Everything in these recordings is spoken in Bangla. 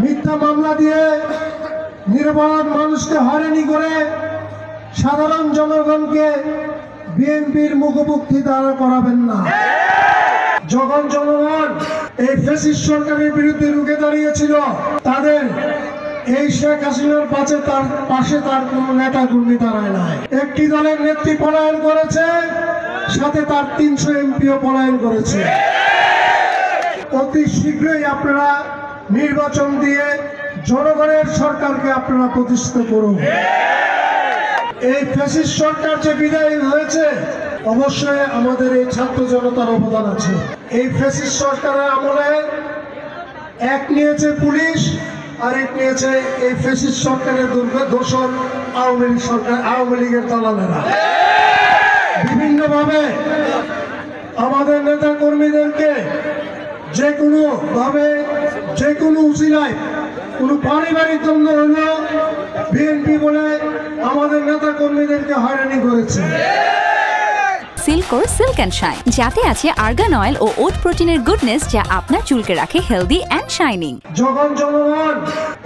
মিথ্যা মামলা দিয়ে নিরপরাধ মানুষকে হয়রানি করে সাধারণ জনগণকে বিএনপির মুখোমুখি দাঁড়া করাবেন না। যখন জনগণ এই ফ্যাসিস্ট সরকারের বিরুদ্ধে রুখে দাঁড়িয়েছিল, তাদের এই শেখ হাসিনার পাশে তার কোন নেতা কর্মী দাঁড়ায় নাই। একটি দলের নেত্রী পলায়ন করেছে, সাথে তার 300 এমপিও পলায়ন করেছে। অতি শীঘ্রই আপনারা নির্বাচন দিয়ে জনগণের সরকারকে আপনারা প্রতিষ্ঠিত করুন। এই ফ্যাসিস্ট সরকার যে বিদায় হয়েছে, অবশ্যই আমাদের এই ছাত্র জনতার অবদান আছে। এই ফ্যাসিস্ট সরকারের আমলে এক নিয়েছে পুলিশ, আর এক নিয়েছে এই ফ্যাসিস্ট সরকারের দোষর আওয়ামী লীগের দালালেরা। বিভিন্নভাবে আমাদের নেতা কর্মীদেরকে যে কোনো ভাবে, যে কোনো উচিলায়, কোনো পারিবারিক দ্বন্দ্ব হলেও বিএনপি বলে আমাদের নেতা কর্মীদেরকে হয়রানি করেছে। সিল্কোর সিল্ক অ্যান্ড শাইন, যাতে আছে আর্গান অয়েল ও ওট প্রোটিনের গুডনেস, যা আপনার চুলকে রাখে হেলদি অ্যান্ড শাইনিং। যখন জনগণ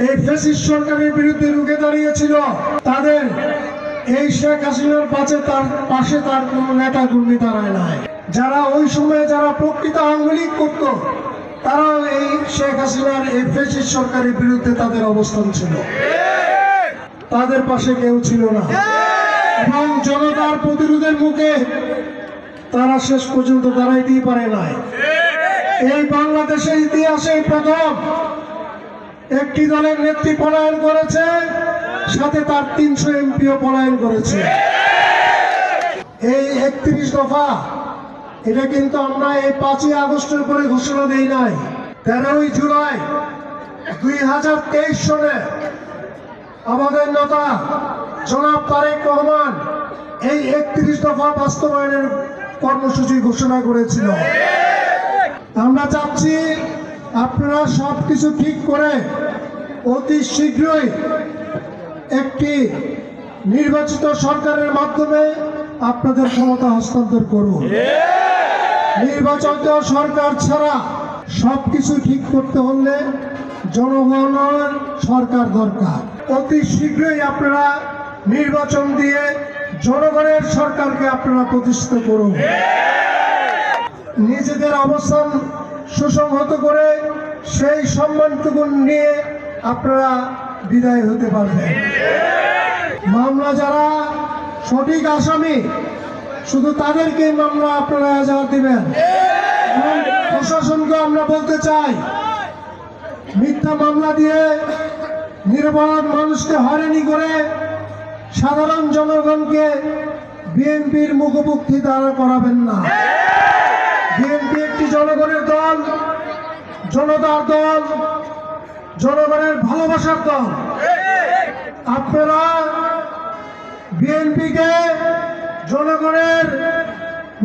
এই ফ্যাসিস্ট সরকারের বিরুদ্ধে রুখে দাঁড়িয়েছিল, তাদের এই শেখ হাসিনার পাশে তার কোন নেতা কর্মী দাঁড়ায় নাই। যারা ওই সময়ে যারা প্রকৃত আওয়ামী লীগ করতো, তারাও এই শেখ হাসিনার এই ফ্যাসিস্ট সরকারের বিরুদ্ধে তাদের অবস্থান ছিল, তাদের পাশে কেউ ছিল না। এবং জনতার প্রতিরোধের মুখে তারা শেষ পর্যন্ত দাঁড়াইতেই পারে নাই। এই বাংলাদেশের ইতিহাসে প্রথম একটি দলের নেত্রী পলায়ন করেছে, সাথে তার 300 এমপিও পলায়ন করেছে। এই 31 দফা, এটা কিন্তু আমরা এই 5ই আগস্টের পরে ঘোষণা দেই নাই। 13ই জুলাই 2023 সনে আমাদের নেতা জনাব তারেক রহমান এই 31 দফা বাস্তবায়নের কর্মসূচি ঘোষণা করেছিল। আমরা চাচ্ছি আপনারা সবকিছু ঠিক করে অতি শীঘ্রই একটি নির্বাচিত সরকারের মাধ্যমে আপনাদের ক্ষমতা হস্তান্তর করুন। নির্বাচিত সরকার ছাড়া সবকিছু ঠিক করতে হলে জনগণের সরকার দরকার। অতি শীঘ্রই আপনারা নির্বাচন দিয়ে জনগণের সরকারকে আপনারা প্রতিষ্ঠিত করুন। নিজেদের অবস্থান সুসংহত করে সেই সম্মানটুকু নিয়ে আপনারা বিদায় হতে পারবেন। মামলা যারা সঠিক আসামি, শুধু তাদেরকে মামলা আপনারা এজাহার দিবেন। এবং প্রশাসনকে আমরা বলতে চাই, মিথ্যা মামলা দিয়ে নিরপরাধ মানুষকে হয়রানি করে সাধারণ জনগণকে বিএনপির মুখোমুখি দাঁড়া করাবেন না। বিএনপি একটি জনগণের দল, জনতার দল, জনগণের ভালোবাসার দল। আপনারা বিএনপিকে জনগণের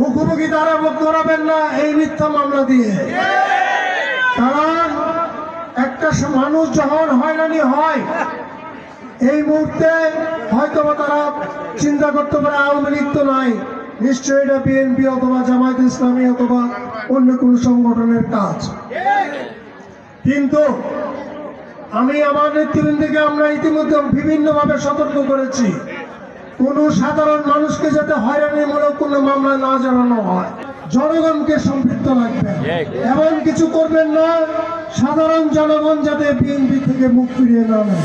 মুখোমুখি দাঁড়া করাবেন না এই মিথ্যা মামলা দিয়ে। কারণ একটা মানুষ যখন হয়রানি হয়, এই মুহূর্তে হয়তো তারা চিন্তা করতে পারে আওয়ামী লীগ তো নাই, নিশ্চয়ই এটা বিএনপি অথবা জামায়াত ইসলামী অথবা অন্য কোন সংগঠনের কাজ। কিন্তু আমি আমার নেতৃবৃন্দকে আমরা ইতিমধ্যে বিভিন্নভাবে সতর্ক করেছি, কোনো সাধারণ মানুষকে যাতে হয়রানিমূলক কোনো মামলা না জানানো হয়। জনগণকে সম্পৃক্ত রাখবেন, এমন কিছু করবেন না সাধারণ জনগণ যাতে বিএনপি থেকে মুখ ফিরিয়ে না নেয়।